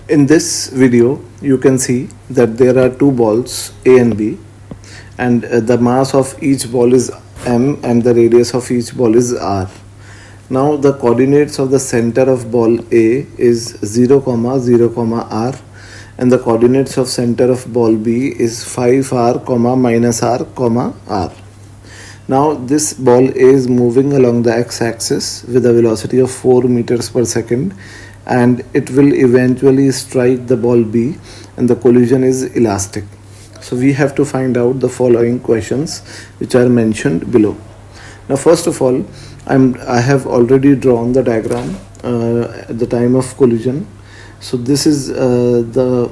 In this video, you can see that there are two balls A and B, and the mass of each ball is m and the radius of each ball is r. Now the coordinates of the center of ball A is 0, 0, r, and the coordinates of center of ball B is 5r, minus r, r. Now this ball A is moving along the x-axis with a velocity of 4 meters per second, and it will eventually strike the ball B, and the collision is elastic. So we have to find out the following questions which are mentioned below. Now first of all, I have already drawn the diagram at the time of collision. So this is the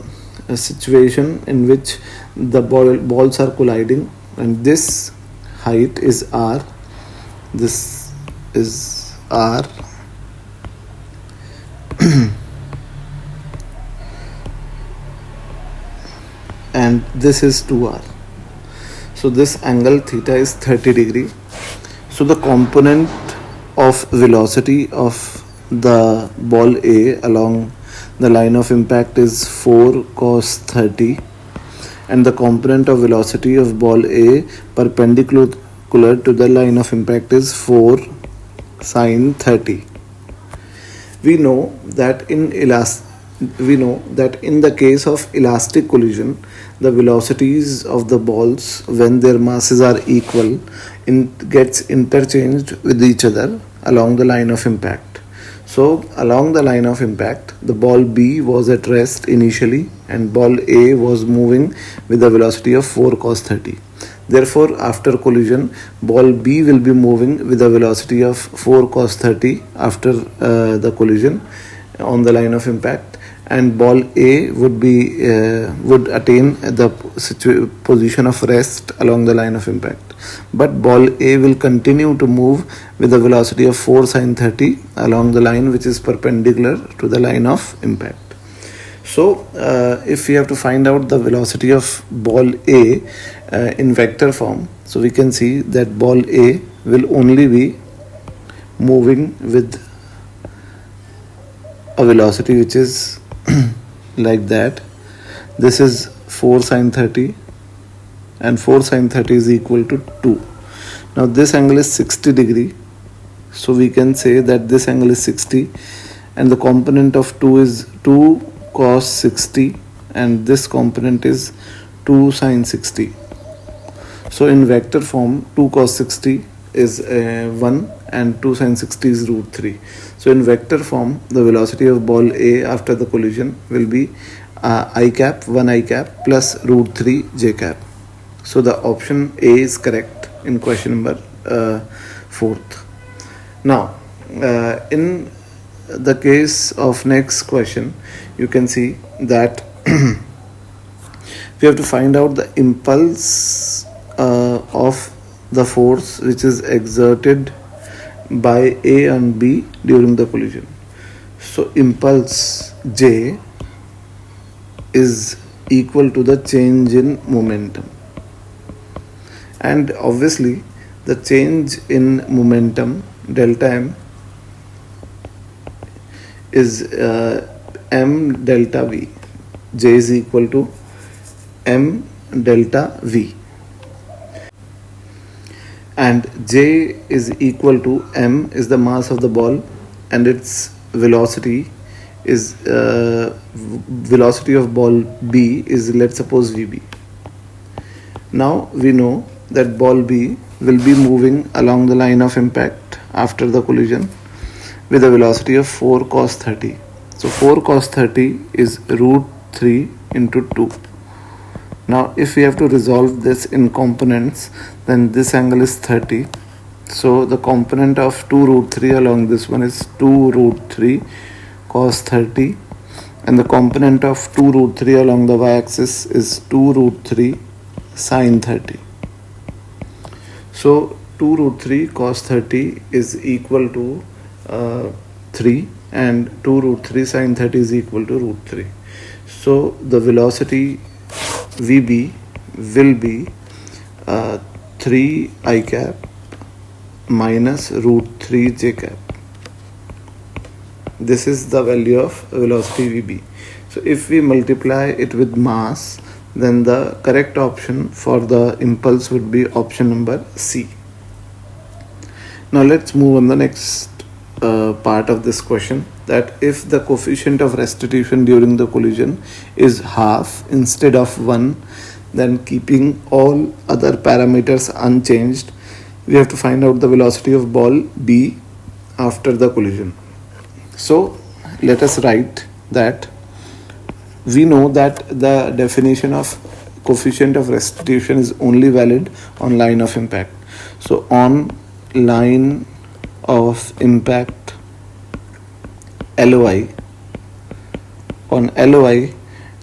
situation in which the balls are colliding, and this height is r, this is r, and this is 2r. So this angle theta is 30 degree. So the component of velocity of the ball A along the line of impact is 4 cos 30, and the component of velocity of ball A perpendicular to the line of impact is 4 sin 30. We know that in the case of elastic collision, the velocities of the balls, when their masses are equal, gets interchanged with each other along the line of impact. So along the line of impact, the ball B was at rest initially, and ball A was moving with a velocity of 4 cos 30. Therefore, after collision, ball B will be moving with a velocity of 4 cos 30 after the collision on the line of impact, and ball A would attain the position of rest along the line of impact. But ball A will continue to move with a velocity of 4 sin 30 along the line which is perpendicular to the line of impact. So if we have to find out the velocity of ball A in vector form, so we can see that ball A will only be moving with a velocity which is like that. This is 4 sin 30, and 4 sin 30 is equal to 2. Now this angle is 60 degree, so we can say that this angle is 60, and the component of 2 is 2 cos 60, and this component is 2 sin 60. So in vector form, 2 cos 60 is 1 and 2 sin 60 is root 3. So in vector form, the velocity of ball A after the collision will be I cap 1 I cap plus root 3 j cap. So the option A is correct in question number 4th. Now in the case of next question, you can see that we have to find out the impulse of the force which is exerted by A and B during the collision. So impulse J is equal to the change in momentum, and obviously the change in momentum delta m is m delta v. J is equal to m delta v, and J is equal to m is the mass of the ball, and its velocity is velocity of ball B is, let's suppose, VB. Now we know that ball B will be moving along the line of impact after the collision with a velocity of 4 cos 30. So 4 cos 30 is root 3 into 2. Now if we have to resolve this in components, then this angle is 30. So the component of 2 root 3 along this one is 2 root 3 cos 30, and the component of 2 root 3 along the y-axis is 2 root 3 sin 30. So 2 root 3 cos 30 is equal to 3, and 2 root 3 sin 30 is equal to root 3. So the velocity VB will be 3 I cap minus root 3 j cap. this is the value of velocity Vb. So if we multiply it with mass, then the correct option for the impulse would be option number C. Now let's move on the next part of this question, that if the coefficient of restitution during the collision is half instead of 1, then keeping all other parameters unchanged, we have to find out the velocity of ball B after the collision. So let us write that we know that the definition of coefficient of restitution is only valid on line of impact. So on line of impact LOI, on LOI,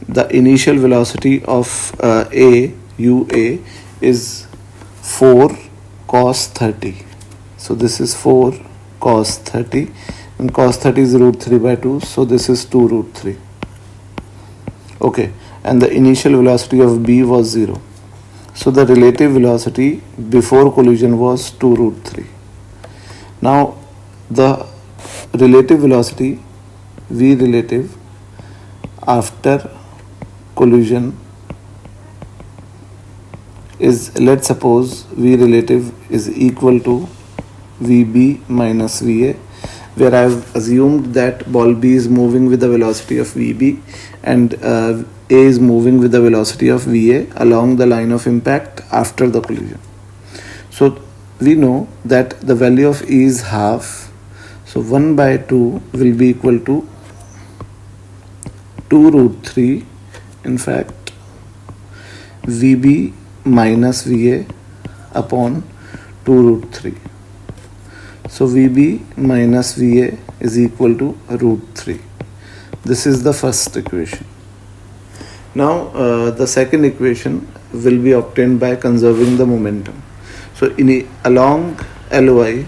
the initial velocity of UA is 4 cos 30. So this is 4 cos 30, and cos 30 is root 3 by 2, so this is 2 root 3. Okay, and the initial velocity of B was 0. So the relative velocity before collision was 2 root 3. Now the relative velocity V relative after collision is, let's suppose V relative is equal to Vb minus Va, where I have assumed that ball B is moving with the velocity of Vb and A is moving with the velocity of Va along the line of impact after the collision. So we know that the value of E is half, so 1 by 2 will be equal to 2 root 3, in fact Vb minus Va upon 2 root 3. So Vb minus Va is equal to root 3. This is the first equation. Now the second equation will be obtained by conserving the momentum. So along LOI,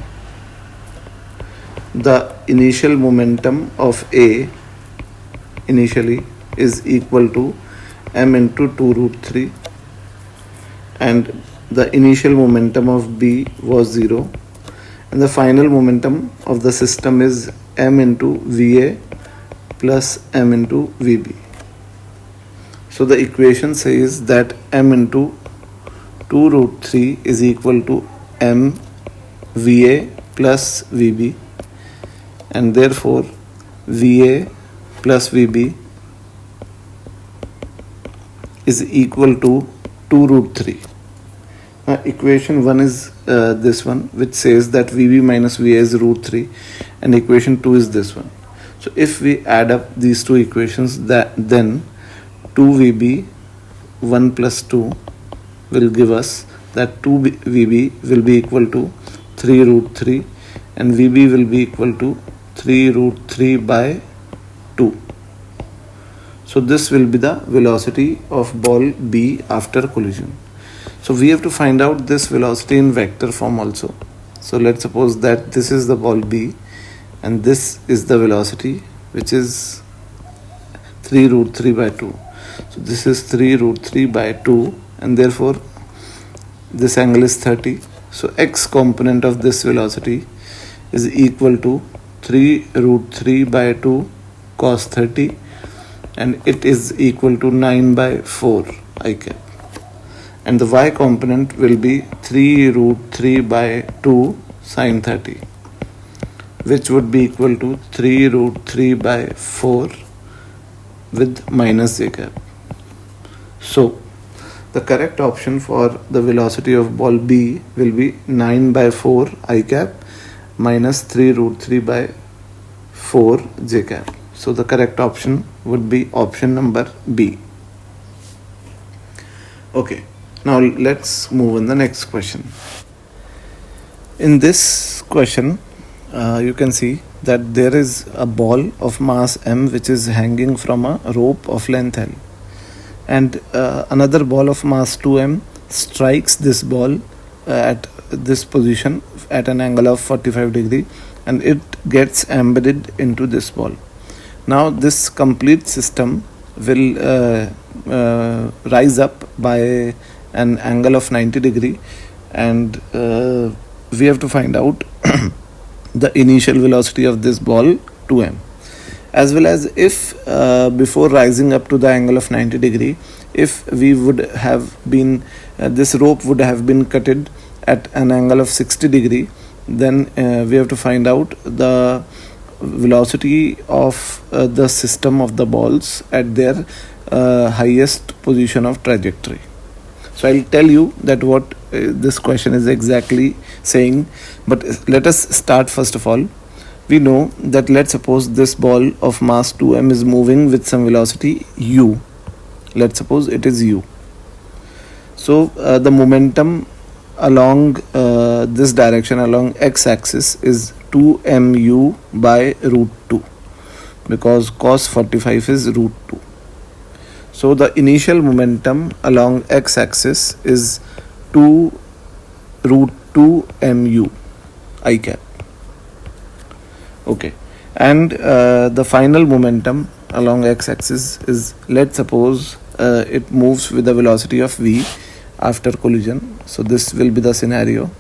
the initial momentum of A initially is equal to m into 2 root 3, and the initial momentum of B was 0, and the final momentum of the system is m into Va plus m into Vb. So the equation says that m into 2 root 3 is equal to m Va plus Vb, and therefore Va plus Vb is equal to 2 root 3. Equation 1 is this one, which says that Vb minus Va is root 3, and equation 2 is this one. So if we add up these two equations, then 2Vb 1 plus 2 will give us that 2Vb will be equal to 3 root 3, and Vb will be equal to 3 root 3 by 2. So this will be the velocity of ball B after collision. So we have to find out this velocity in vector form also. So let's suppose that this is the ball B and this is the velocity, which is 3 root 3 by 2. So this is 3 root 3 by 2, and therefore this angle is 30. So x component of this velocity is equal to 3 root 3 by 2 cos 30, and it is equal to 9 by 4 I cap. And the y component will be 3 root 3 by 2 sin 30, which would be equal to 3 root 3 by 4 with minus j cap. So the correct option for the velocity of ball B will be 9 by 4 I cap minus 3 root 3 by 4 j cap. So the correct option would be option number B. Okay, now let's move on the next question. In this question, you can see that there is a ball of mass m which is hanging from a rope of length L, and another ball of mass 2m strikes this ball at this position at an angle of 45 degree, and it gets embedded into this ball. Now this complete system will rise up by an angle of 90 degree, and we have to find out the initial velocity of this ball 2m. as well as if before rising up to the angle of 90 degree, if we would have been this rope would have been cutted at an angle of 60 degree, then we have to find out the velocity of the system of the balls at their highest position of trajectory. So I'll tell you that what this question is exactly saying, but let us start first of all. We know that let's suppose this ball of mass 2m is moving with some velocity u. Let's suppose it is u. So the momentum along this direction, along x-axis, is 2mu by root 2, because cos 45 is root 2. So the initial momentum along x-axis is 2 root 2 mu I cap. Okay, and the final momentum along x-axis is, let's suppose it moves with the velocity of v after collision. So this will be the scenario.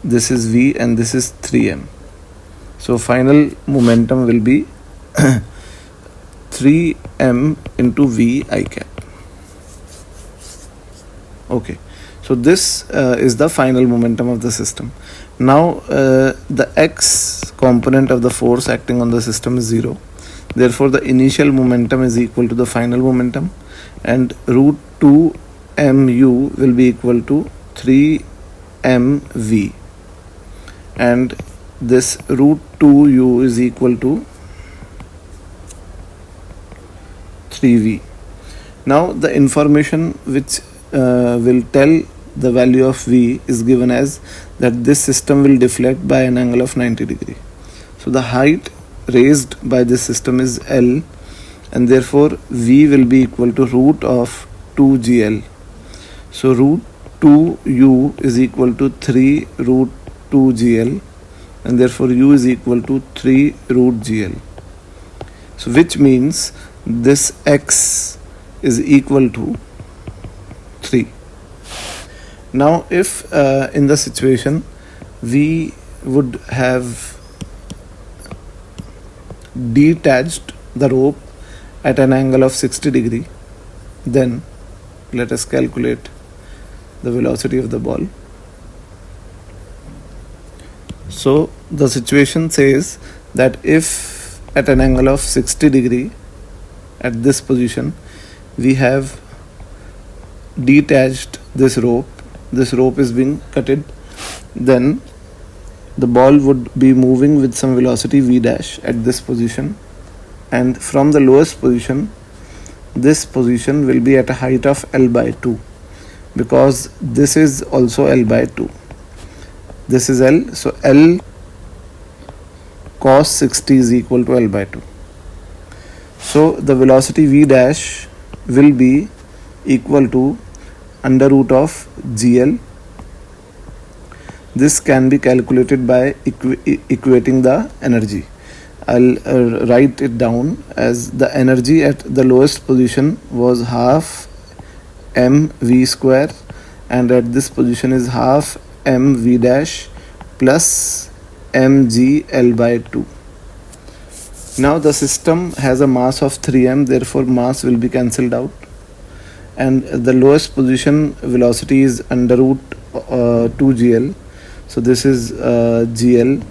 This is v and this is 3m. So final momentum will be 3m into v I cap. Okay, so this is the final momentum of the system. Now the x component of the force acting on the system is 0. Therefore the initial momentum is equal to the final momentum, and root 2 mu will be equal to 3 mv, and this root 2u is equal to 3v. Now the information which will tell the value of v is given as that this system will deflect by an angle of 90 degree. So the height raised by this system is L, and therefore v will be equal to root of 2gl. So root 2u is equal to 3 root 2gl, and therefore u is equal to 3 root gl. So which means this x is equal to 3. Now if in the situation we would have detached the rope at an angle of 60 degree, then let us calculate the velocity of the ball. So the situation says that if at an angle of 60 degree at this position we have detached this rope is being cutted, then the ball would be moving with some velocity v dash at this position, and from the lowest position this position will be at a height of L by 2, because this is also L by 2. This is L, so L cos 60 is equal to L by 2. So the velocity v dash will be equal to under root of gl. This can be calculated by equating the energy. I'll write it down as the energy at the lowest position was half mv square, and at this position is half mv dash plus mg L by 2. Now the system has a mass of 3m, therefore mass will be cancelled out, and the lowest position velocity is under root 2gl. So this is gl,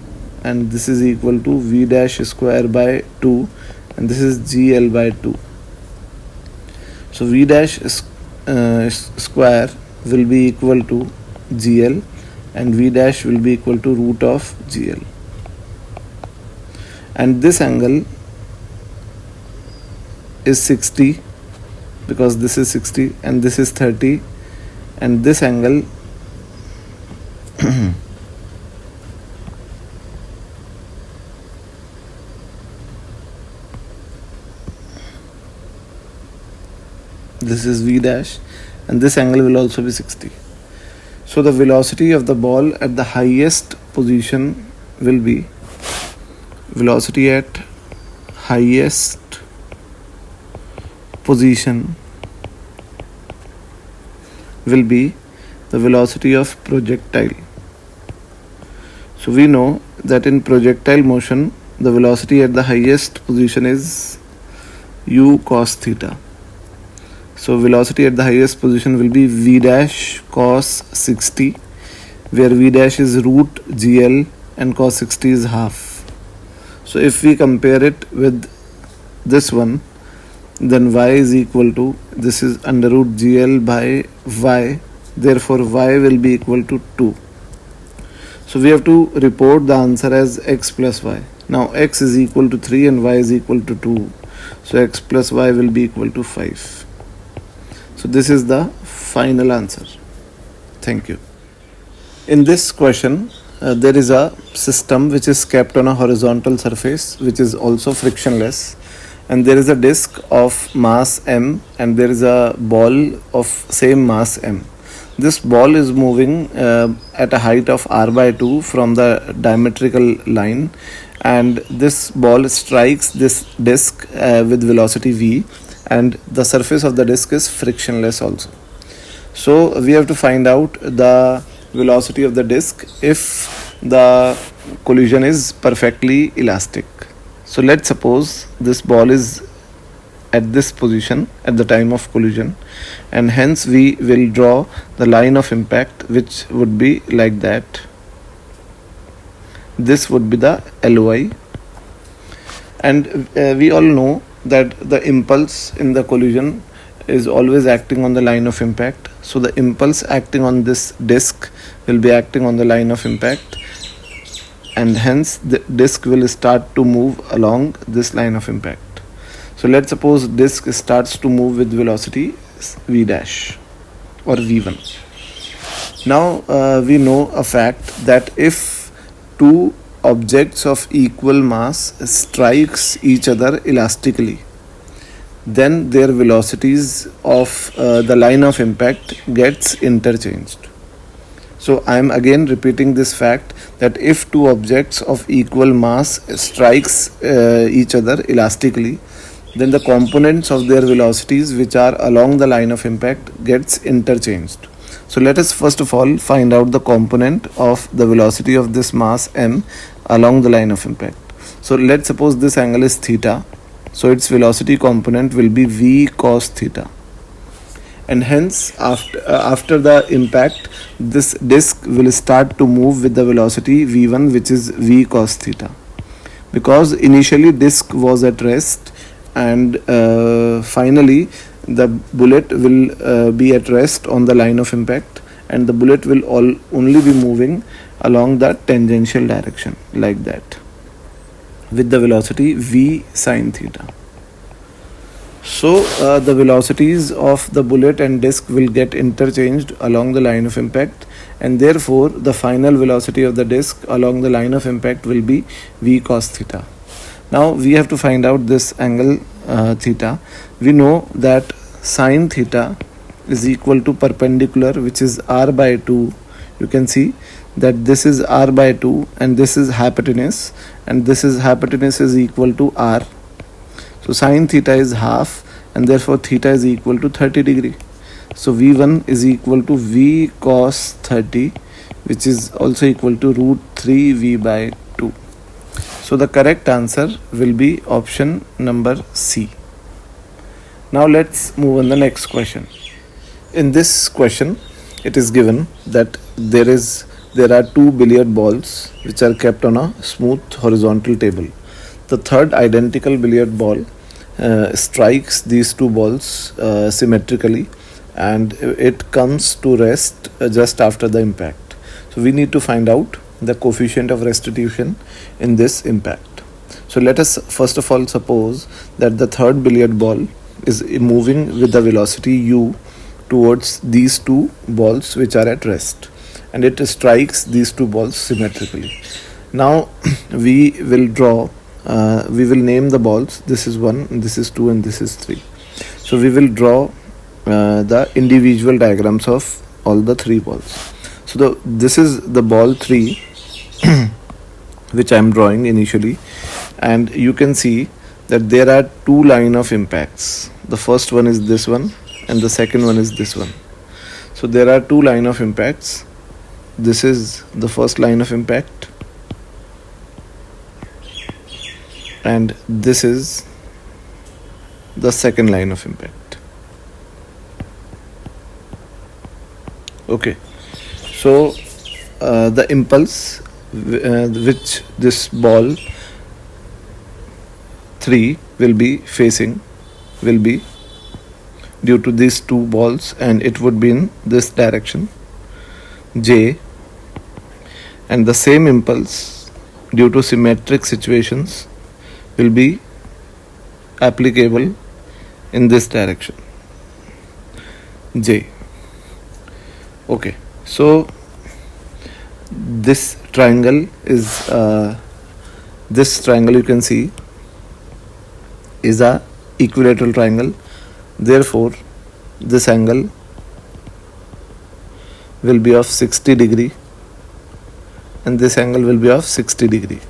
and this is equal to v dash square by 2, and this is gl by 2. So v dash square will be equal to gl, and v dash will be equal to root of gl. And this angle is 60, because this is 60 and this is 30, and this angle this is v dash, and this angle will also be 60. So the velocity of the ball at the highest position will be velocity at highest position will be the velocity of projectile. So we know that in projectile motion the velocity at the highest position is u cos theta. So velocity at the highest position will be v dash cos 60, where v dash is root gl and cos 60 is half. So if we compare it with this one, then y is equal to, this is under root gl by y, therefore y will be equal to 2. So we have to report the answer as x plus y. Now x is equal to 3 and y is equal to 2. So x plus y will be equal to 5. So this is the final answer. Thank you. In this question, there is a system which is kept on a horizontal surface which is also frictionless, and there is a disk of mass m and there is a ball of same mass m. This ball is moving at a height of r by 2 from the diametrical line, and this ball strikes this disk with velocity v, and the surface of the disk is frictionless also. So we have to find out the velocity of the disk if the collision is perfectly elastic. So let's suppose this ball is at this position at the time of collision, and hence we will draw the line of impact, which would be like that. This would be the Ly, and we all know that the impulse in the collision is always acting on the line of impact. So the impulse acting on this disk will be acting on the line of impact, and hence the disk will start to move along this line of impact. So let's suppose disk starts to move with velocity v dash or v1. Now we know a fact that if two objects of equal mass strikes each other elastically, then their velocities of the line of impact gets interchanged. So I am again repeating this fact that if two objects of equal mass strikes each other elastically, then the components of their velocities which are along the line of impact gets interchanged. So let us first of all find out the component of the velocity of this mass m along the line of impact. So let's suppose this angle is theta, so its velocity component will be v cos theta, and hence after the impact this disk will start to move with the velocity v1, which is v cos theta, because initially disk was at rest, and finally the bullet will be at rest on the line of impact, and the bullet will only be moving along the tangential direction like that with the velocity v sin theta. So the velocities of the bullet and disk will get interchanged along the line of impact, and therefore the final velocity of the disk along the line of impact will be v cos theta. Now we have to find out this angle theta. We know that sin theta is equal to perpendicular, which is r by 2. You can see that this is r by 2 and this is hypotenuse, and this is hypotenuse is equal to r. So sin theta is half, and therefore theta is equal to 30 degree. So v1 is equal to v cos 30, which is also equal to root 3 v by 2. So the correct answer will be option number C. Now let's move on the next question. In this question, it is given that there are two billiard balls which are kept on a smooth horizontal table. The third identical billiard ball strikes these two balls symmetrically, and it comes to rest just after the impact. So we need to find out the coefficient of restitution in this impact. So let us first of all suppose that the third billiard ball is moving with the velocity u towards these two balls which are at rest, and it strikes these two balls symmetrically. Now we will name the balls. This is 1, this is 2, and this is 3. So we will draw the individual diagrams of all the three balls. So this is the ball 3 which I am drawing initially, and you can see that there are two line of impacts. The first one is this one and the second one is this one. So there are two line of impacts. This is the first line of impact, and this is the second line of impact. Okay, so the impulse which this ball 3 will be facing will be due to these two balls, and it would be in this direction J, and the same impulse due to symmetric situations will be applicable in this direction J. Okay, so this triangle is this triangle you can see is a equilateral triangle. Therefore, this angle will be of 60 degree and this angle will be of 60 degree.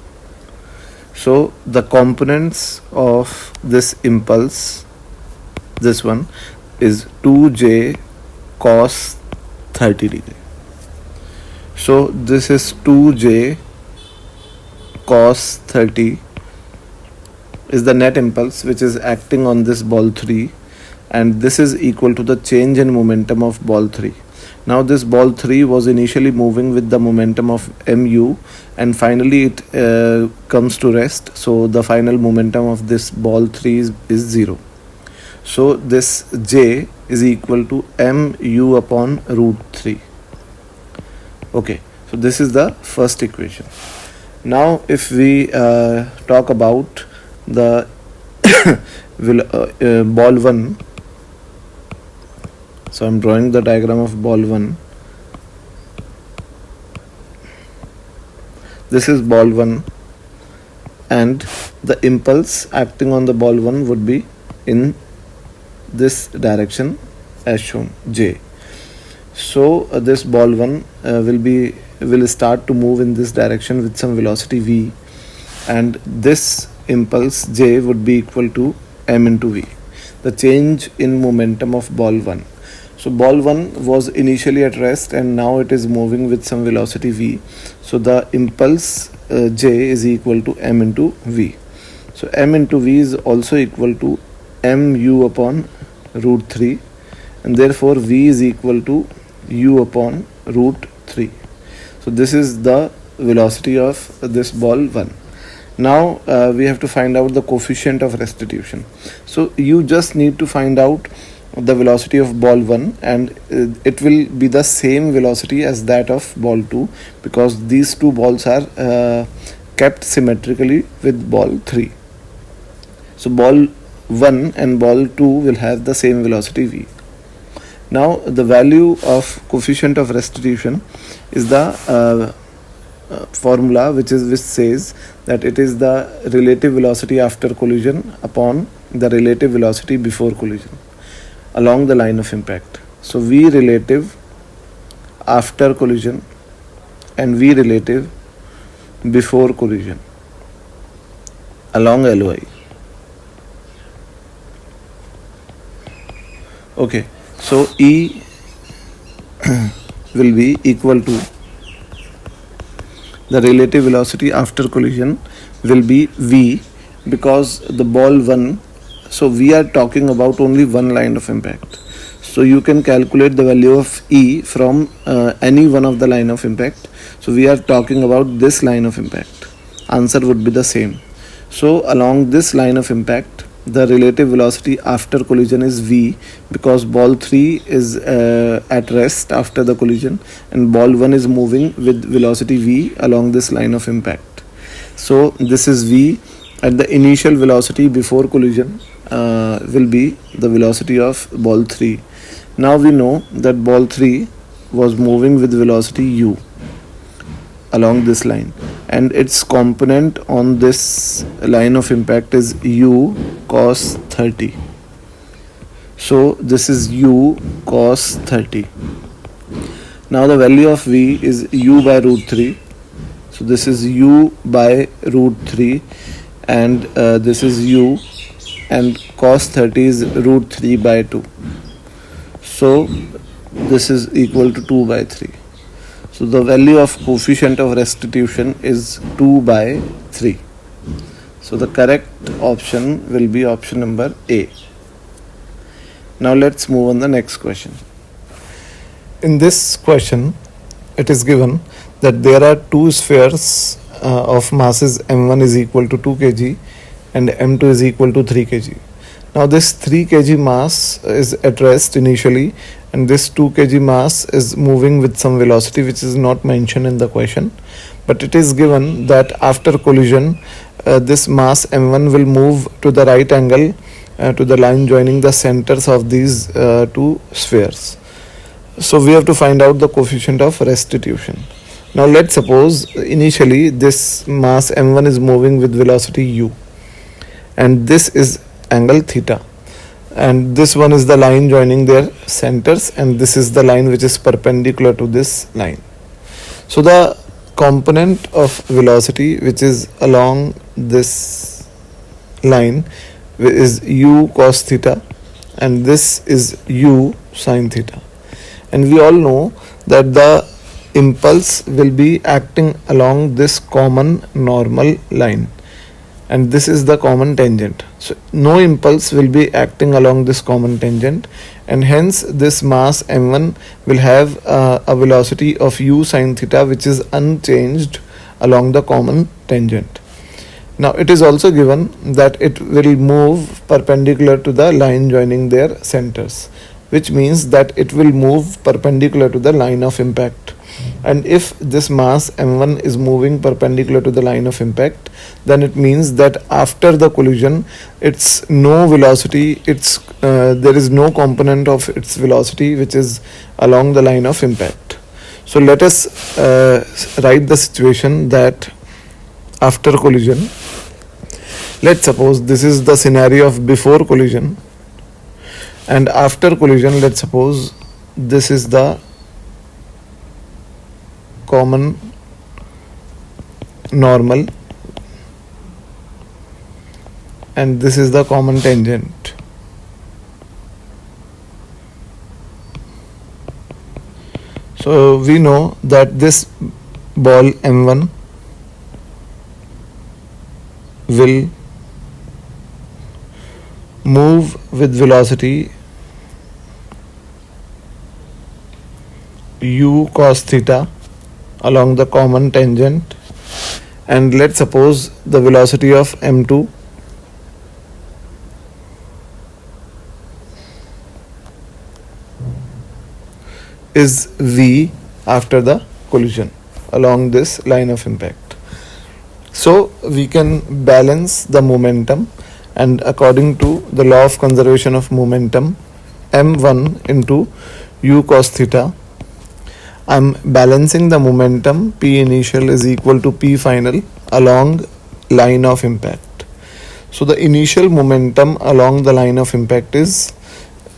So the components of this impulse, this one, is 2j cos 30 degree. So this is 2j cos 30 is the net impulse which is acting on this ball 3, and this is equal to the change in momentum of ball 3. Now this ball 3 was initially moving with the momentum of mu, and finally it comes to rest, so the final momentum of this ball 3 is 0. So this j is equal to mu upon root 3. Okay, so this is the first equation. Now if we talk about the ball 1, so I'm drawing the diagram of ball 1. This is ball 1, and the impulse acting on the ball 1 would be in this direction as shown, J. So this ball 1 will start to move in this direction with some velocity v, and this impulse J would be equal to m into v, the change in momentum of ball 1. So ball 1 was initially at rest and now it is moving with some velocity v. So the impulse J is equal to m into v. So m into v is also equal to mu upon root 3, and therefore v is equal to u upon root 3. So this is the velocity of this ball 1. Now we have to find out the coefficient of restitution. So you just need to find out the velocity of ball 1, and it will be the same velocity as that of ball 2, because these two balls are kept symmetrically with ball 3. So ball 1 and ball 2 will have the same velocity v. Now the value of coefficient of restitution is the formula which says that it is the relative velocity after collision upon the relative velocity before collision along the line of impact. So v relative after collision and v relative before collision along LOI. Okay, so E will be equal to the relative velocity after collision will be v, because the ball 1, so we are talking about only one line of impact. So you can calculate the value of E from any one of the line of impact. So we are talking about this line of impact. Answer would be the same. So along this line of impact, the relative velocity after collision is v, because ball 3 is at rest after the collision and ball 1 is moving with velocity v along this line of impact. So this is v, at the initial velocity before collision will be the velocity of ball 3. Now we know that ball 3 was moving with velocity u along this line, and its component on this line of impact is u cos 30. So this is u cos 30. Now the value of v is u by root 3. So this is u by root 3, and this is u, and cos 30 is root 3 by 2. So this is equal to 2 by 3. So the value of coefficient of restitution is 2 by 3. So the correct option will be option number A. Now let's move on the next question. In this question, it is given that there are two spheres of masses m1 is equal to 2 kg and m2 is equal to 3 kg. Now this 3 kg mass is at rest initially, and this 2 kg mass is moving with some velocity which is not mentioned in the question, but it is given that after collision this mass m1 will move to the right angle to the line joining the centers of these two spheres. So we have to find out the coefficient of restitution. Now let's suppose initially this mass m1 is moving with velocity u, and this is angle theta, and this one is the line joining their centers, and this is the line which is perpendicular to this line. So the component of velocity which is along this line is u cos theta, and this is u sin theta. And we all know that the impulse will be acting along this common normal line, and this is the common tangent. So no impulse will be acting along this common tangent, and hence this mass m1 will have a velocity of u sin theta which is unchanged along the common tangent. Now it is also given that it will move perpendicular to the line joining their centers, which means that it will move perpendicular to the line of impact. And if this mass m1 is moving perpendicular to the line of impact, then it means that after the collision its no velocity, there is no component of its velocity which is along the line of impact. So let us write the situation that after collision, let's suppose this is the scenario of before collision, and after collision let's suppose this is the common normal and this is the common tangent. So we know that this ball m1 will move with velocity u cos theta along the common tangent, and let's suppose the velocity of m2 is v after the collision along this line of impact. So we can balance the momentum, and according to the law of conservation of momentum, m1 into u cos theta, I'm balancing the momentum P initial is equal to P final along line of impact. So the initial momentum along the line of impact is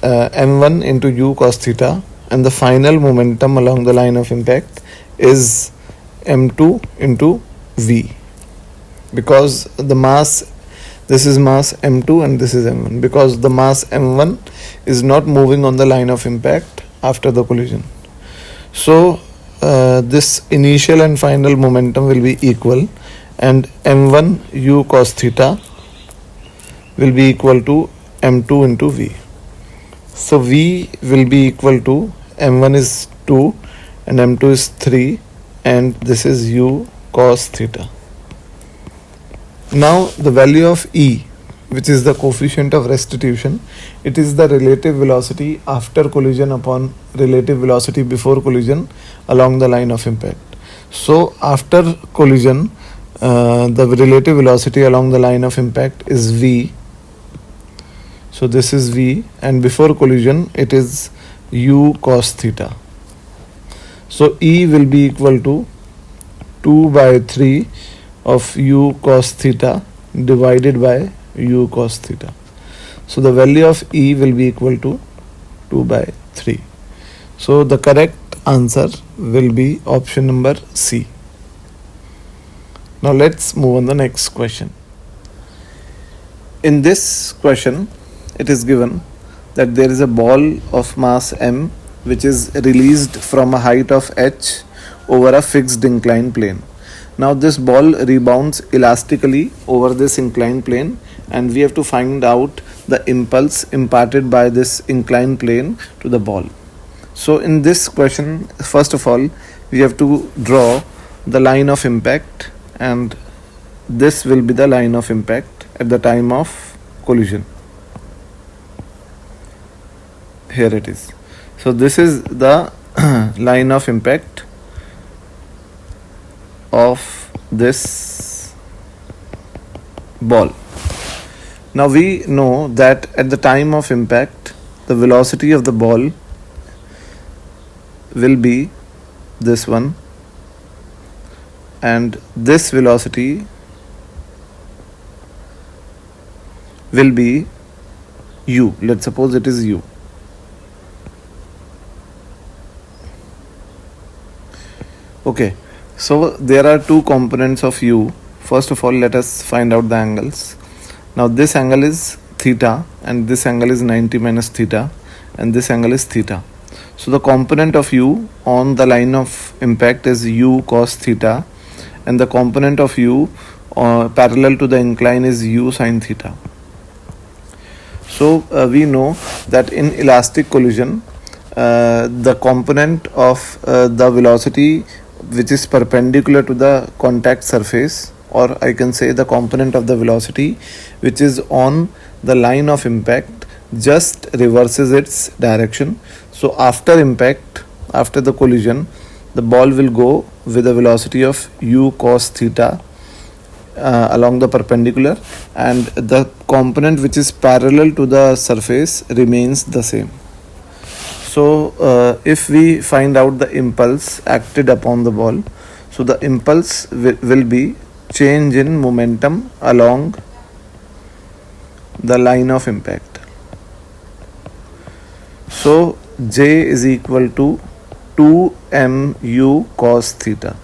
m1 into u cos theta, and the final momentum along the line of impact is m2 into v, because the mass, this is mass m2 and this is m1, because the mass m1 is not moving on the line of impact after the collision. So this initial and final momentum will be equal, and m1 u cos theta will be equal to m2 into v. So v will be equal to m1 is 2 and m2 is 3, and this is u cos theta. Now the value of E, which is the coefficient of restitution, it is the relative velocity after collision upon relative velocity before collision along the line of impact. So after collision the relative velocity along the line of impact is v, so this is v, and before collision it is u cos theta. So E will be equal to 2 by 3 of u cos theta divided by u cos theta. So the value of E will be equal to 2 by 3. So the correct answer will be option number C. Now let's move on the next question. In this question, it is given that there is a ball of mass m which is released from a height of h over a fixed inclined plane. Now this ball rebounds elastically over this inclined plane, and we have to find out the impulse imparted by this inclined plane to the ball. So in this question, first of all, we have to draw the line of impact, and this will be the line of impact at the time of collision. Here it is. So this is the line of impact of this ball. Now we know that at the time of impact, the velocity of the ball will be this one, and this velocity will be u. Let's suppose it is u. Okay, so there are two components of u. First of all, let us find out the angles. Now this angle is theta, and this angle is 90 minus theta, and this angle is theta. So the component of u on the line of impact is u cos theta, and the component of u parallel to the incline is u sin theta. So we know that in elastic collision, the component of the velocity which is perpendicular to the contact surface, or I can say the component of the velocity which is on the line of impact, just reverses its direction. So after impact, after the collision, the ball will go with a velocity of u cos theta along the perpendicular, and the component which is parallel to the surface remains the same. So if we find out the impulse acted upon the ball, so the impulse will be change in momentum along the line of impact. So J is equal to 2mu cos theta,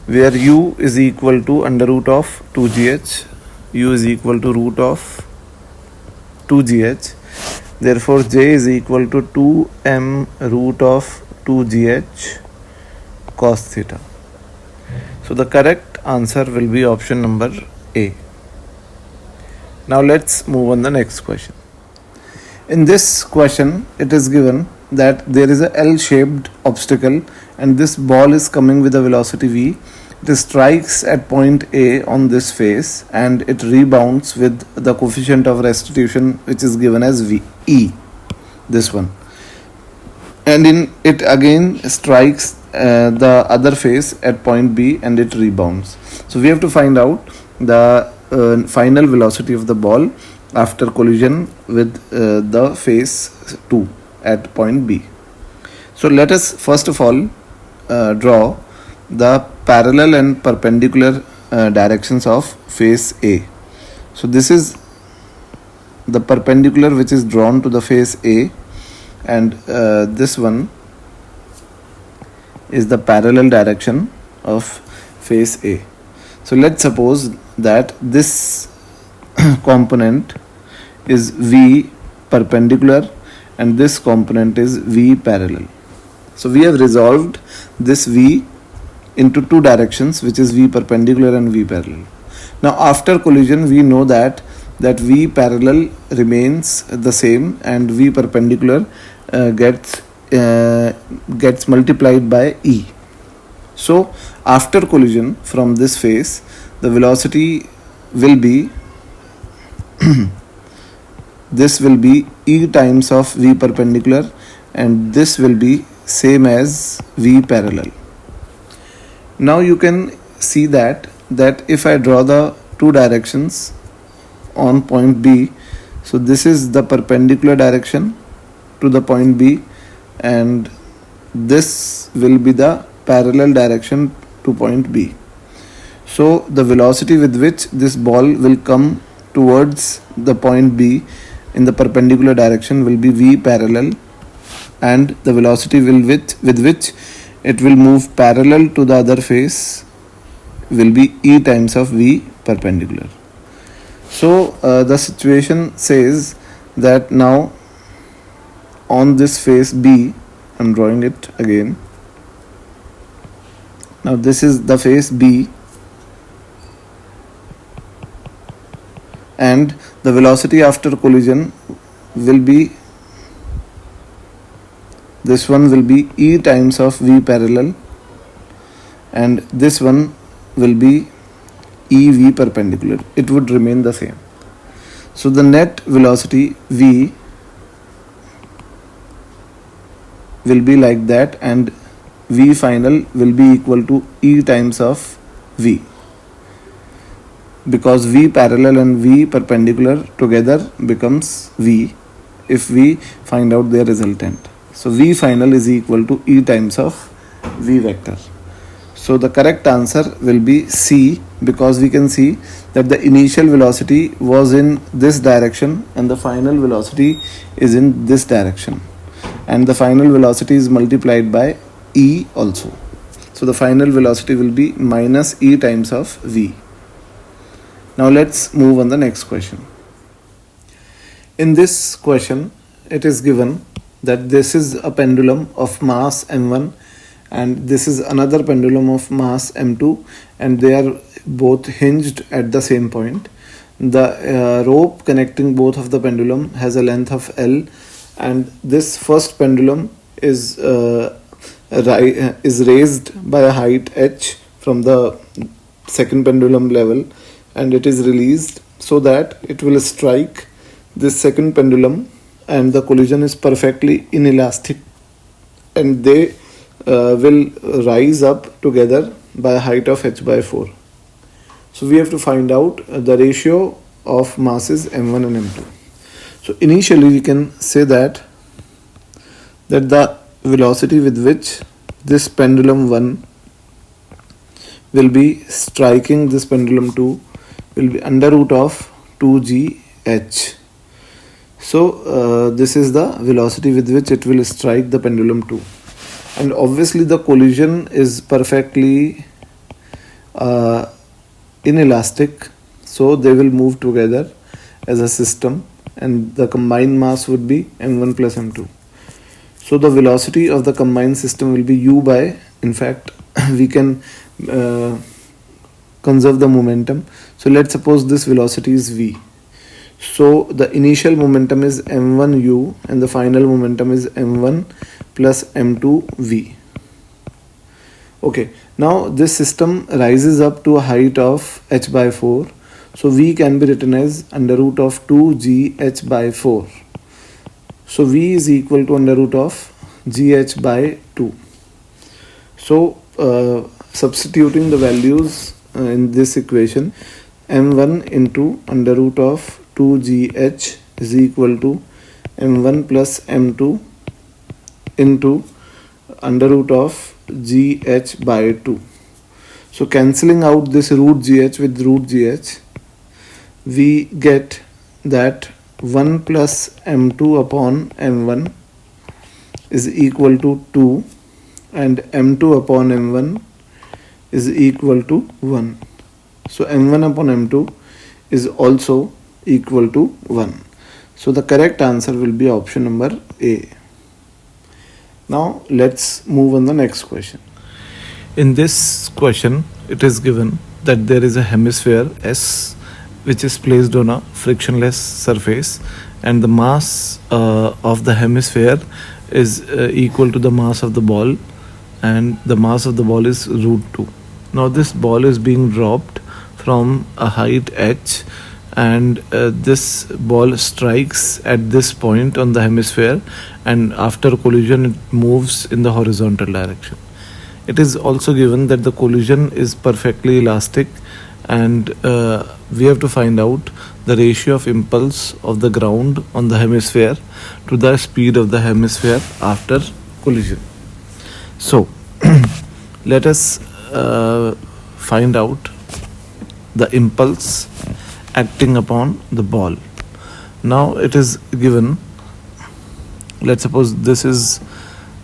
where u is equal to under root of 2gh, u is equal to root of 2gh. Therefore J is equal to 2m root of 2gh cos theta. So the correct answer will be option number A. Now let's move on the next question. In this question, it is given that there is a L-shaped obstacle, and this ball is coming with a velocity v. It strikes at point A on this face, and it rebounds with the coefficient of restitution which is given as v e, this one, and in it again strikes the other face at point B, and it rebounds. So we have to find out the final velocity of the ball after collision with the face 2 at point B. So let us first of all draw the parallel and perpendicular directions of face A. So this is the perpendicular which is drawn to the face A, and this one is the parallel direction of face A. So let's suppose that this component is V perpendicular and this component is V parallel. So we have resolved this V into two directions, which is V perpendicular and V parallel. Now after collision, we know that V parallel remains the same and V perpendicular gets multiplied by E. So after collision from this face, the velocity will be this will be E times of V perpendicular, and this will be same as V parallel. Now you can see that if I draw the two directions on point B, so this is the perpendicular direction to the point B, and this will be the parallel direction to point B. So the velocity with which this ball will come towards the point B in the perpendicular direction will be V parallel, and the velocity with which it will move parallel to the other face will be E times of V perpendicular. So the situation says that now on this face B, I'm drawing it again. Now this is the face B, and the velocity after collision will be, this one will be E times of V parallel, and this one will be EV perpendicular. It would remain the same. So the net velocity V will be like that, and V final will be equal to E times of V, because V parallel and V perpendicular together becomes V if we find out their resultant. So V final is equal to E times of V vector. So the correct answer will be C, because we can see that the initial velocity was in this direction and the final velocity is in this direction, and the final velocity is multiplied by E also. So the final velocity will be minus E times of V. Now let's move on the next question. In this question, it is given that this is a pendulum of mass m1 and this is another pendulum of mass m2, and they are both hinged at the same point. The rope connecting both of the pendulum has a length of L, and this first pendulum is raised by a height h from the second pendulum level, and it is released so that it will strike this second pendulum, and the collision is perfectly inelastic, and they will rise up together by a height of h by 4. So we have to find out the ratio of masses m1 and m2. So initially we can say that the velocity with which this pendulum 1 will be striking this pendulum 2 will be under root of 2gh. So this is the velocity with which it will strike the pendulum 2, and obviously the collision is perfectly inelastic, so they will move together as a system, and the combined mass would be m1 plus m2. So the velocity of the combined system will be u by, in fact we can conserve the momentum. So let's suppose this velocity is v. So the initial momentum is m1u and the final momentum is m1 plus m2v. Okay, now this system rises up to a height of h by 4. So v can be written as under root of 2gh by 4. So v is equal to under root of gh by 2. So substituting the values in this equation, m1 into under root of 2gh is equal to m1 plus m2 into under root of gh by 2. So cancelling out this root gh with root gh, we get that 1 plus m2 upon m1 is equal to 2, and m2 upon m1 is equal to 1. So m1 upon m2 is also equal to 1. So the correct answer will be option number A. Now let's move on the next question. In this question, it is given that there is a hemisphere S which is placed on a frictionless surface, and the mass of the hemisphere is equal to the mass of the ball, and the mass of the ball is root 2. Now this ball is being dropped from a height h, and this ball strikes at this point on the hemisphere, and after collision it moves in the horizontal direction. It is also given that the collision is perfectly elastic, and we have to find out the ratio of impulse of the ground on the hemisphere to the speed of the hemisphere after collision. So let us find out the impulse acting upon the ball. Now it is given, let's suppose this is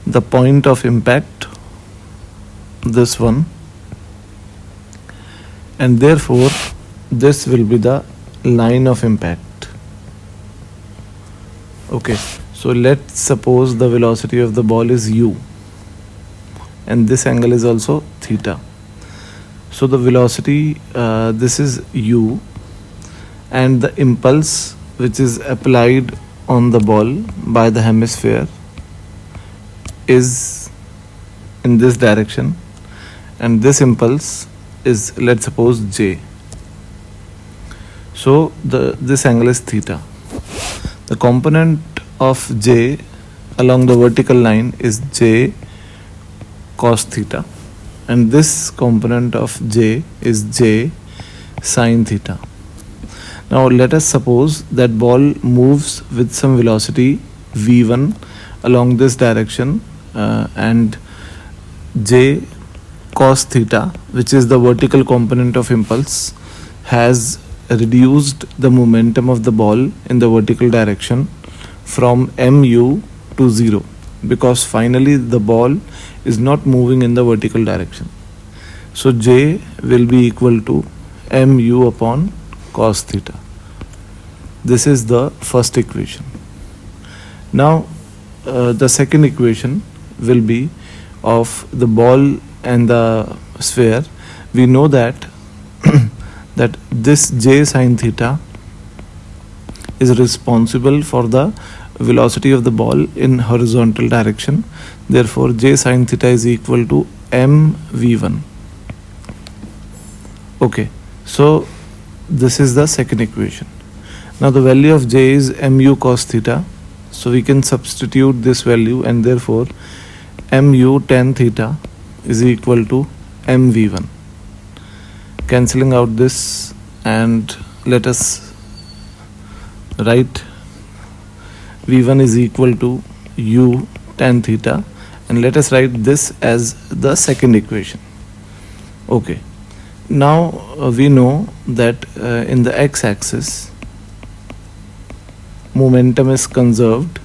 the point of impact, this one, and therefore this will be the line of impact. Okay, so let's suppose the velocity of the ball is u, and this angle is also theta. So the velocity, this is u, and the impulse which is applied on the ball by the hemisphere is in this direction, and this impulse is, let's suppose, j. So this angle is theta. The component of j along the vertical line is j cos theta, and this component of j is j sin theta. Now let us suppose that ball moves with some velocity v1 along this direction, and j cos theta, which is the vertical component of impulse, has reduced the momentum of the ball in the vertical direction from mu to 0, because finally the ball is not moving in the vertical direction. So j will be equal to mu upon cos theta. This is the first equation. Now the second equation will be of the ball and the sphere. We know that that this j sin theta is responsible for the velocity of the ball in horizontal direction. Therefore j sin theta is equal to mv1. Okay, so this is the second equation. Now the value of j is mu cos theta, so we can substitute this value, and therefore mu tan theta is equal to mv1. Cancelling out this, and let us write v1 is equal to u tan theta, and let us write this as the second equation. Okay, now we know that in the x-axis momentum is conserved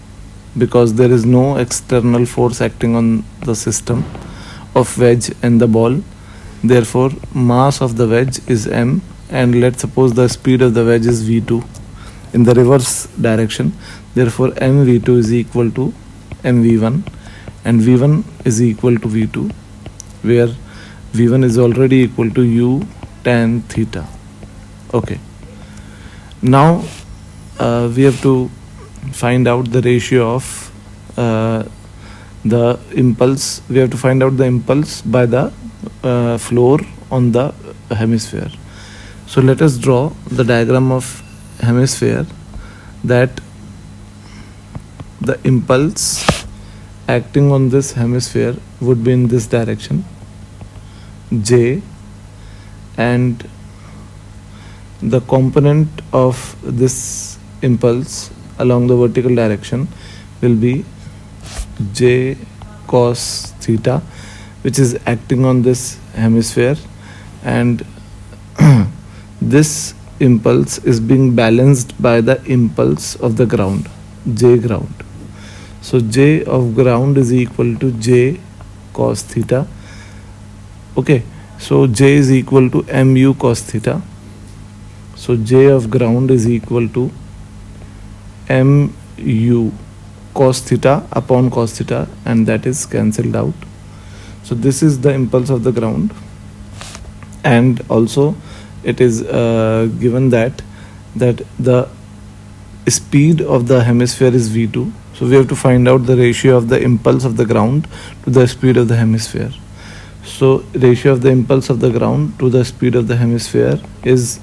because there is no external force acting on the system of wedge and the ball. Therefore mass of the wedge is m, and let's suppose the speed of the wedge is v2 in the reverse direction. Therefore mv2 is equal to mv1, and v1 is equal to v2, where v1 is already equal to u tan theta. Okay, now we have to find out the ratio of the impulse. We have to find out the impulse by the floor on the hemisphere. So let us draw the diagram of hemisphere, that the impulse acting on this hemisphere would be in this direction, j, and the component of this impulse along the vertical direction will be j cos theta, which is acting on this hemisphere, and this impulse is being balanced by the impulse of the ground, j ground. So j of ground is equal to j cos theta. Okay, so j is equal to mu cos theta. So j of ground is equal to mu cos theta upon cos theta, and that is cancelled out. So this is the impulse of the ground, and also it is given that the speed of the hemisphere is v2. So we have to find out the ratio of the impulse of the ground to the speed of the hemisphere. So ratio of the impulse of the ground to the speed of the hemisphere is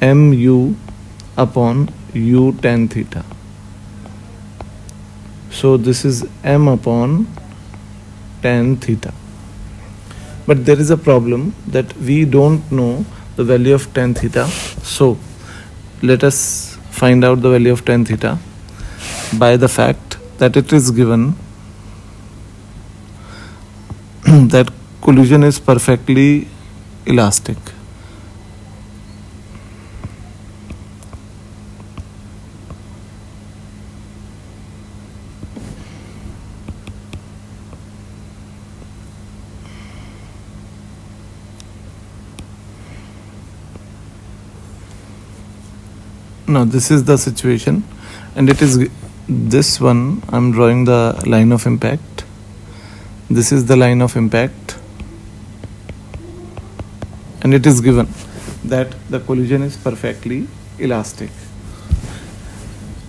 mu upon u tan theta. So this is m upon tan theta. But there is a problem that we don't know the value of tan theta. So let us find out the value of tan theta by the fact that it is given that collision is perfectly elastic. Now this is the situation, and it is this one. I'm drawing the line of impact. This is the line of impact, and it is given that the collision is perfectly elastic.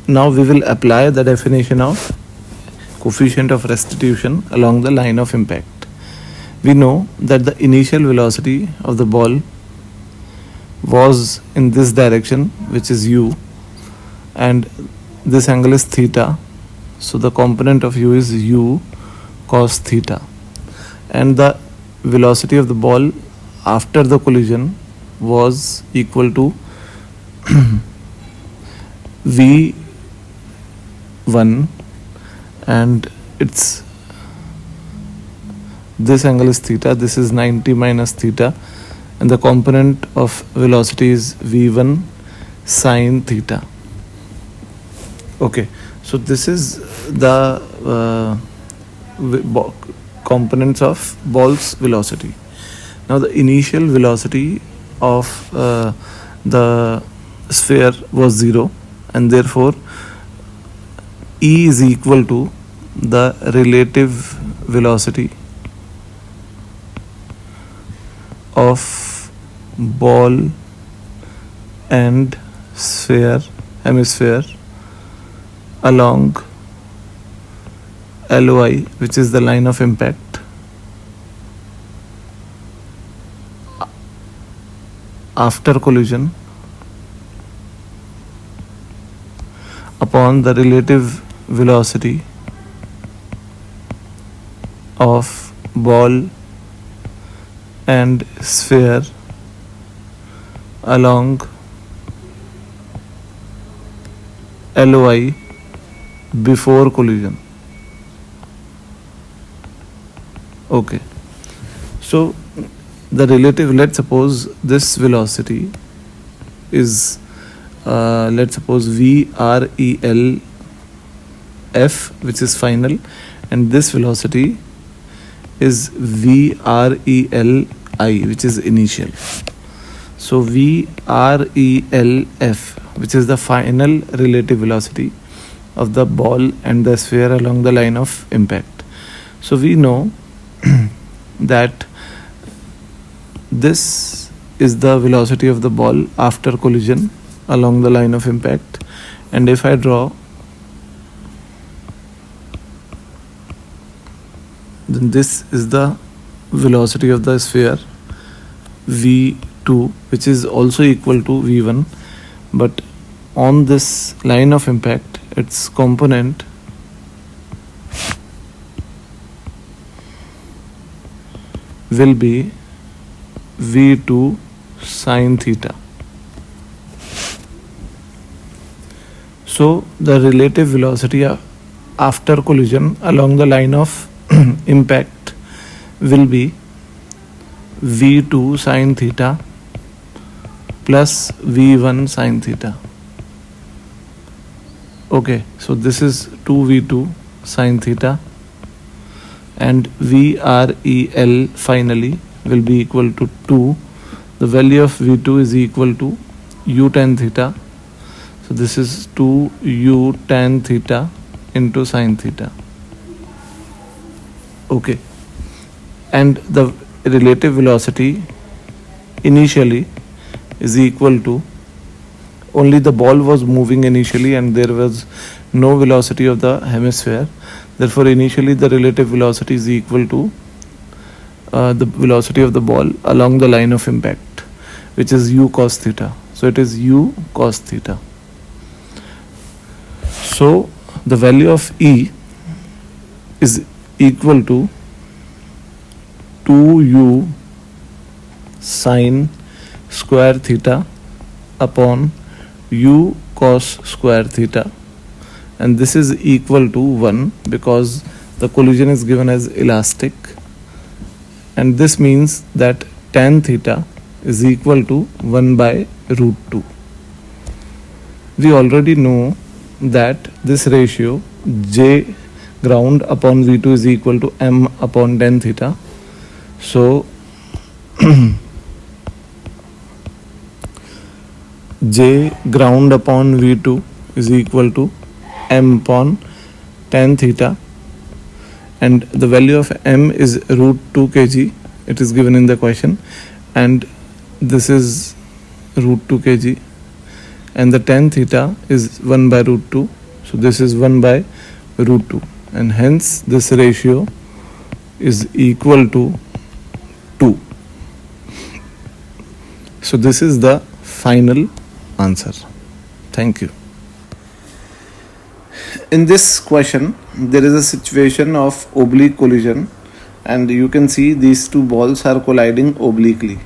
Now we will apply the definition of coefficient of restitution along the line of impact. We know that the initial velocity of the ball was in this direction, which is u, and this angle is theta. So the component of u is u cos theta, and the velocity of the ball after the collision was equal to v1, and it's this angle is theta, this is 90 minus theta, and the component of velocity is v1 sine theta. Okay, so this is the components of ball's velocity. Now the initial velocity of the sphere was 0, and therefore E is equal to the relative velocity of ball and hemisphere along LOI, which is the line of impact, after collision, upon the relative velocity of ball and sphere along LOI before collision. Okay, so the relative, let's suppose this velocity is let's suppose VREL F, which is final, and this velocity is VREL I, which is initial. So VREL F, which is the final relative velocity of the ball and the sphere along the line of impact. So we know that this is the velocity of the ball after collision along the line of impact, and if I draw, then this is the velocity of the sphere v2, which is also equal to v1, but on this line of impact its component will be v2 sine theta. So the relative velocity after collision along the line of impact will be v2 sine theta plus v1 sine theta. Okay, so this is 2v2 sine theta, and VREL finally will be equal to 2. The value of v2 is equal to u tan theta. So this is 2u tan theta into sine theta. Okay, and the relative velocity initially is equal to, only the ball was moving initially and there was no velocity of the hemisphere, therefore initially the relative velocity is equal to the velocity of the ball along the line of impact, which is u cos theta. So it is u cos theta. So the value of E is equal to 2u sine square theta upon u cos square theta, and this is equal to 1 because the collision is given as elastic, and this means that tan theta is equal to 1 by root 2. We already know that this ratio J ground upon V2 is equal to M upon tan theta. So J ground upon V2 is equal to M upon tan theta, and the value of M is root 2 kg. It is given in the question, and this is root 2 kg, and the tan theta is 1 by root 2. So this is 1 by root 2, and hence this ratio is equal to 2. So this is the final answer. Thank you. In this question, there is a situation of oblique collision, and you can see these two balls are colliding obliquely.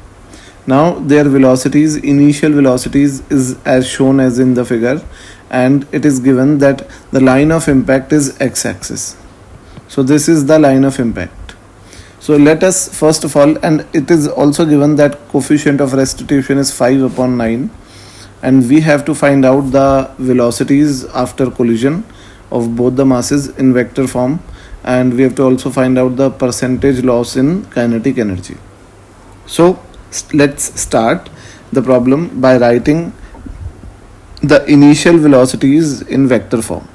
Now their velocities, initial velocities, is as shown as in the figure, and it is given that the line of impact is x-axis. So this is the line of impact. So let us first of all, and it is also given that coefficient of restitution is 5/9, and we have to find out the velocities after collision of both the masses in vector form, and we have to also find out the percentage loss in kinetic energy. So let's start the problem by writing the initial velocities in vector form.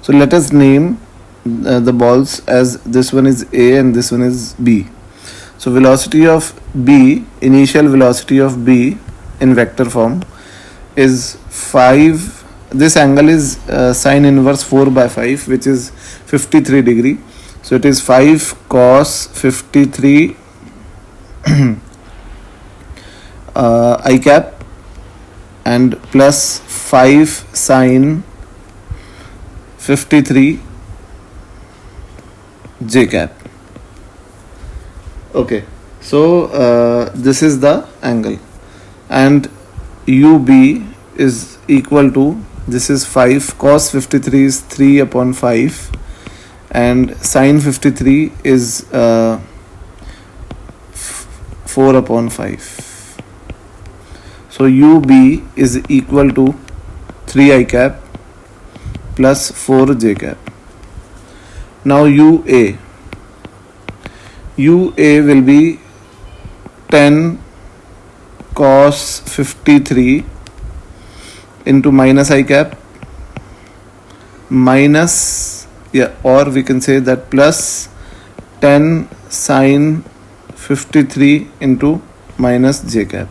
So let us name the balls as this one is A and this one is B. So velocity of B, initial velocity of B in vector form is 5. This angle is sine inverse 4 by 5, which is 53 degree. So it is 5 cos 53 I cap and plus 5 sine 53 j cap. Okay, so this is the angle, and UB is equal to, this is 5 cos 53 is 3/5, and sine 53 is 4/5. So UB is equal to 3 I cap plus 4 j cap. Now UA will be 10 cos 53 into minus I cap minus, or we can say that plus 10 sine 53 into minus j cap.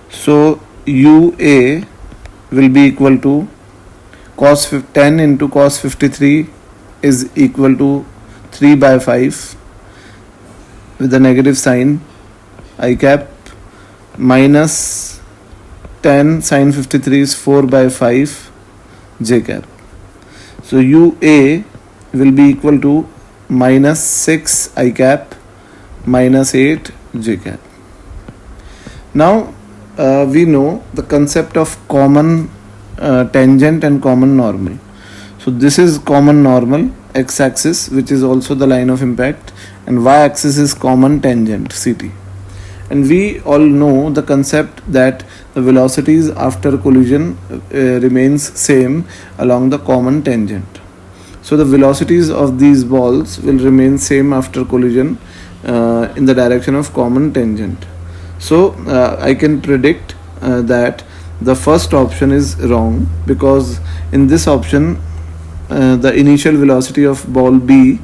So UA will be equal to cos 10 into cos 53 is equal to 3 by 5 with the negative sign I cap minus 10 sine 53 is 4 by 5 j cap. So UA will be equal to minus 6 I cap minus 8 j cap. Now we know the concept of common tangent and common normal. So this is common normal, x-axis, which is also the line of impact, and y-axis is common tangent, CT. And we all know the concept that the velocities after collision remains same along the common tangent. So the velocities of these balls will remain same after collision in the direction of common tangent. So I can predict that the first option is wrong, because in this option the initial velocity of ball B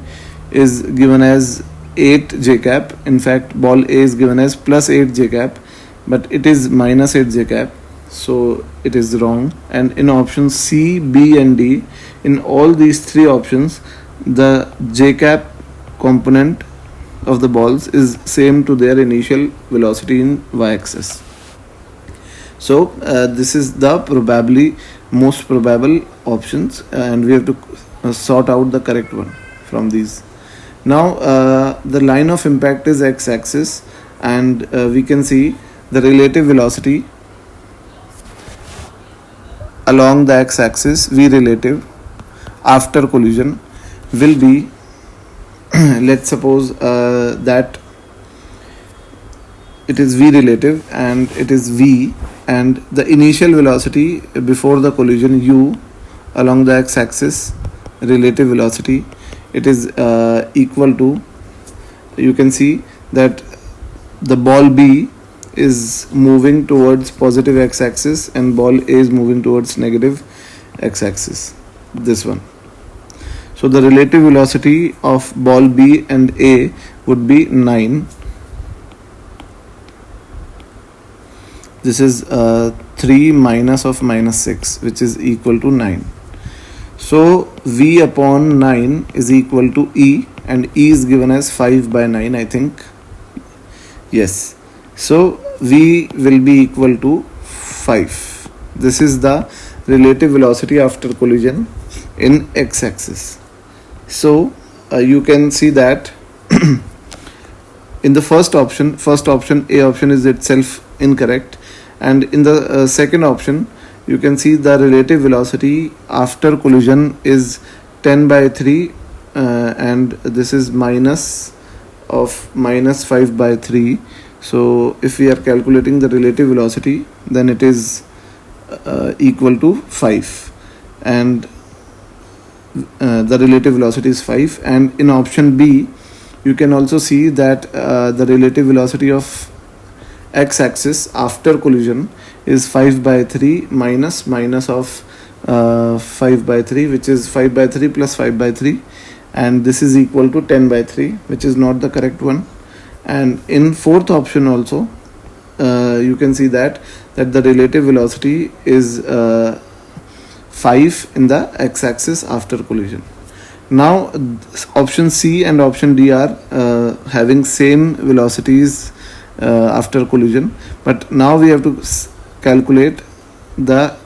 is given as 8 j cap. In fact, ball A is given as plus 8 j cap, but it is minus 8 j cap, so it is wrong. And in options C, B and D, in all these three options, the j cap component of the balls is same to their initial velocity in y-axis. So this is the probably most probable options, and we have to sort out the correct one from these. Now the line of impact is x-axis, and we can see the relative velocity along the x-axis, v relative, after collision will be let's suppose that it is v relative and it is v, and the initial velocity before the collision u along the x-axis, relative velocity, it is equal to, you can see that the ball B is moving towards positive x-axis and ball A is moving towards negative x-axis, this one. So the relative velocity of ball B and A would be 9, This is 3 minus of minus 6, which is equal to 9. So V upon 9 is equal to E, and E is given as 5 by 9, I think. Yes. So V will be equal to 5. This is the relative velocity after collision in x-axis. So you can see that in the first option A option is itself incorrect, and in the second option you can see the relative velocity after collision is 10 by 3, and this is minus of minus 5 by 3. So if we are calculating the relative velocity, then it is equal to 5, and the relative velocity is 5. And in option B you can also see that the relative velocity of x-axis after collision is 5 by 3 minus of 5 by 3, which is 5 by 3 plus 5 by 3, and this is equal to 10 by 3, which is not the correct one. And in fourth option also you can see that the relative velocity is 5 in the x-axis after collision. Now option C and option D are having same velocities after collision, but now we have to calculate the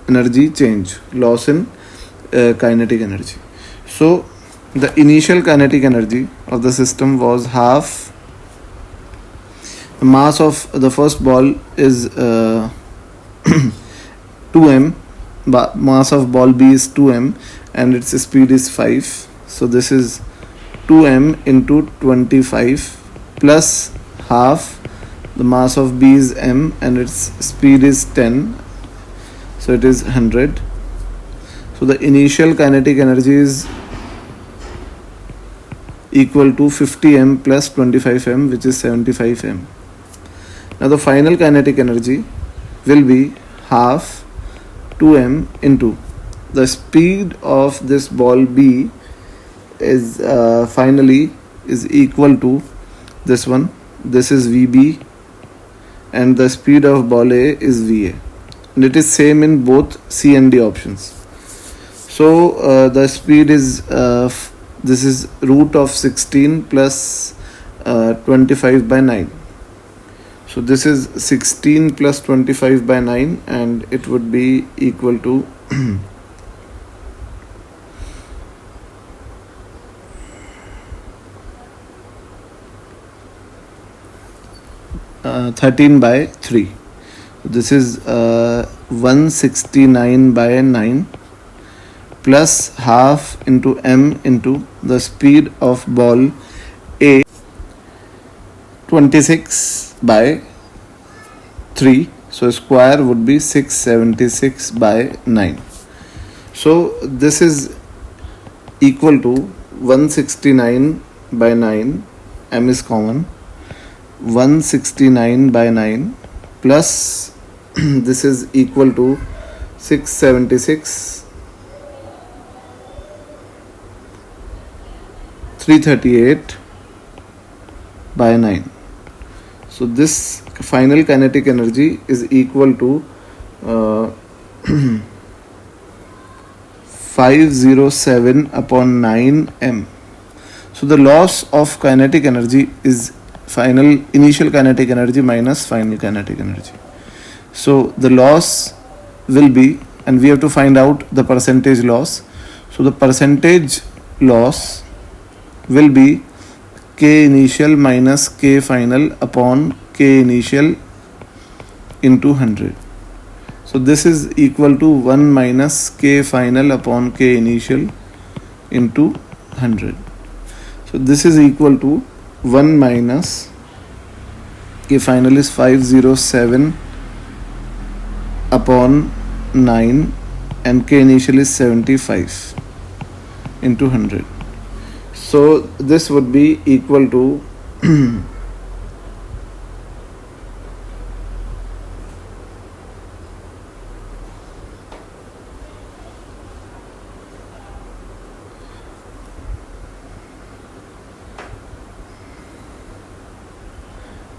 energy change, loss in kinetic energy. So the initial kinetic energy of the system was half. The mass of the first ball is 2m, mass of ball B is 2m, and its speed is 5. So this is 2m into 25 plus half. The mass of B is m and its speed is 10, so it is 100. So the initial kinetic energy is equal to 50m plus 25m, which is 75m. Now the final kinetic energy will be half 2m into the speed of this ball B is finally is equal to this one. This is VB, and the speed of ball A is VA, and it is same in both C and D options. So the speed is this is root of 16 plus 25 by 9. So this is 16 plus 25 by 9, and it would be equal to 13 by 3. This is 169 by 9 plus half into m into the speed of ball A, 26 by 3. So square would be 676 by 9. So this is equal to 169 by 9, m is common, 169 by 9 plus this is equal to 676, 338 by 9. So this final kinetic energy is equal to 507 upon 9 m. So the loss of kinetic energy is initial kinetic energy minus final kinetic energy. So the loss will be, and we have to find out the percentage loss. So the percentage loss will be K initial minus K final upon K initial into 100. So this is equal to 1 minus K final upon K initial into 100. So this is equal to 1 minus K final is 507 upon 9, and K initial is 75 into 100. So this would be equal to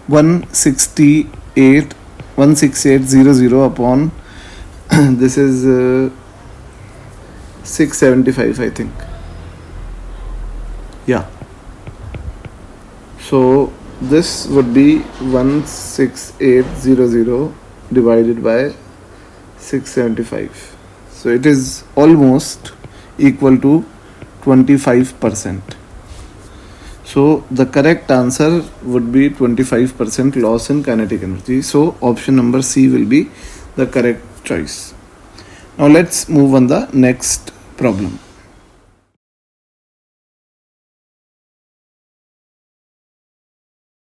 168 16800 upon this is 675, I think. Yeah. So this would be 16800 divided by 675. So it is almost equal to 25%. So the correct answer would be 25% loss in kinetic energy. So option number C will be the correct choice. Now let's move on the next problem.